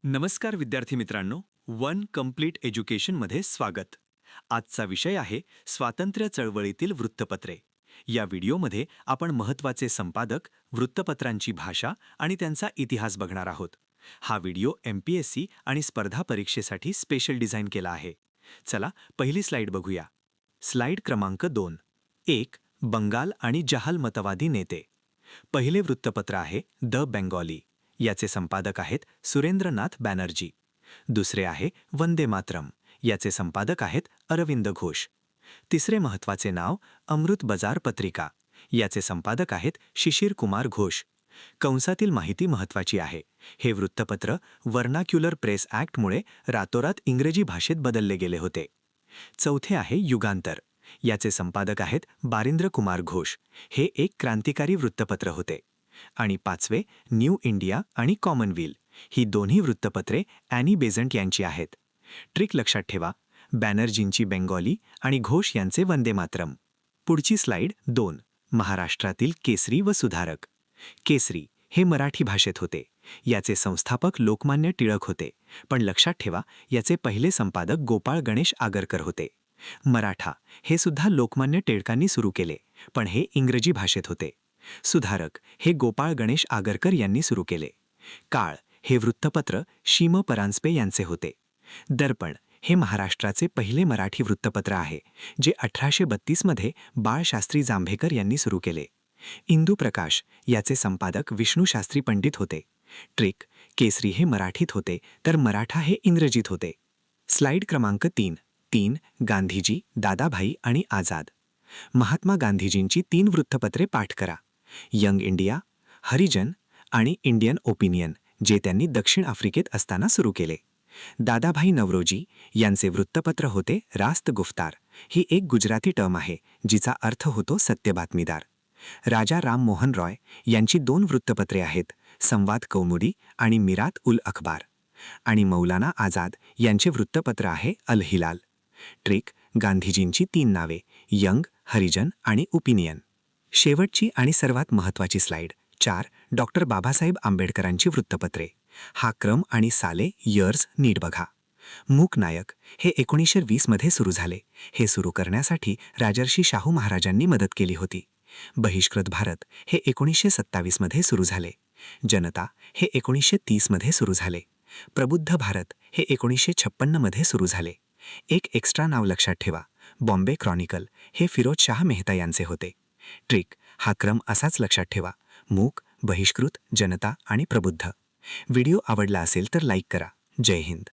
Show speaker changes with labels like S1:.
S1: नमस्कार विद्यार्थी मित्रांनो, वन कंप्लीट एज्युकेशनमध्ये स्वागत. आजचा विषय आहे स्वातंत्र्य चळवळीतील वृत्तपत्रे. या व्हिडिओमध्ये आपण महत्त्वाचे संपादक, वृत्तपत्रांची भाषा आणि त्यांचा इतिहास बघणार आहोत. हा व्हिडिओ MPSC आणि स्पर्धा परीक्षेसाठी स्पेशल डिझाईन केला आहे. चला पहिली स्लाईड बघूया. स्लाईड क्रमांक 2. 1. बंगाल आणि जहालमतवादी नेते. पहिले वृत्तपत्र आहे द बेंगॉली. याचे संपादक आहेत सुरेंद्रनाथ बॅनर्जी. दुसरे आहे वंदे मातरम. याचे संपादक आहेत अरविंद घोष. तिसरे महत्त्वाचे नाव अमृत बाजार पत्रिका. याचे संपादक आहेत शिशिर कुमार घोष. कंसातील माहिती महत्त्वाची आहे. हे वृत्तपत्र वर्नाक्युलर प्रेस ॲक्टमुळे रातोरात इंग्रजी भाषेत बदलले गेले होते. चौथे आहे युगांतर. याचे संपादक आहेत बारिंद्र कुमार घोष. हे एक क्रांतिकारी वृत्तपत्र होते. आणि पाचवे न्यू इंडिया आणि कॉमनवेल्थ. ही दोन्ही वृत्तपत्रे ॲनी बेझंट यांची आहेत. ट्रिक लक्षात ठेवा: बॅनर्जींची बेंगॉली आणि घोष यांचे वंदे मातरम. पुढची स्लाईड 2. महाराष्ट्रातील केसरी व सुधारक. केसरी हे मराठी भाषेत होते. याचे संस्थापक लोकमान्य टिळक होते, पण लक्षात ठेवा याचे पहिले संपादक गोपाळ गणेश आगरकर होते. मराठा हे सुद्धा लोकमान्य टिळकांनी सुरू केले, पण हे इंग्रजी भाषेत होते. सुधारक हे गोपाळ गणेश आगरकर यांनी सुरू केले. काळ हे वृत्तपत्र शीम परांजपे यांचे होते. दर्पण हे महाराष्ट्राचे पहिले मराठी वृत्तपत्र आहे, जे 1832 मध्ये बाळशास्त्री जांभेकर यांनी सुरू केले. इंदुप्रकाश याचे संपादक विष्णुशास्त्री पंडित होते. ट्रिक: केसरी हे मराठीत होते तर मराठा हे इंग्रजीत होते. स्लाईड क्रमांक 3. 3. गांधीजी, दादाभाई आणि आझाद. महात्मा गांधीजींची 3 वृत्तपत्रे पाठ करा: यंग इंडिया, हरिजन आणि इंडियन ओपिनियन, जे त्यांनी दक्षिण आफ्रिकेत असताना सुरू केले. दादाभाई नवरोजी यांचे वृत्तपत्र होते रास्त गुफ्तार. ही एक गुजराती टर्म आहे जिचा अर्थ होतो सत्य बातमीदार. राजा राम मोहन रॉय यांची 2 वृत्तपत्रे आहेत, संवाद कौमुदी आणि मिरात उल अखबार. आणि मौलाना आझाद यांचे वृत्तपत्र आहे अल हिलाल. ट्रिक: गांधीजींची 3 नावे: यंग, हरिजन आणि ओपिनियन. शेवटची आणि सर्वात महत्त्वाची स्लाईड 4. डॉक्टर बाबासाहेब आंबेडकरांची वृत्तपत्रे. हा क्रम आणि साले इयर्स नीट बघा. मूक नायक हे 1920 मध्ये सुरू झाले. हे सुरू करण्यासाठी राजर्षी शाहू महाराजांनी मदत केली होती. बहिष्कृत भारत हे 1927 मध्ये सुरू झाले. जनता हे 1930 मध्ये सुरू झाले. प्रबुद्ध भारत हे 1956 मध्ये सुरू झाले. एक एक्स्ट्रा नाव लक्षात ठेवा: बॉम्बे क्रॉनिकल हे फिरोज शाह मेहता यांचे होते. ट्रिक: हा क्रम असाच लक्षात ठेवा: मूक, बहिष्कृत, जनता आणि प्रबुद्ध. व्हिडिओ आवडला असेल तर लाईक करा. जय हिंद.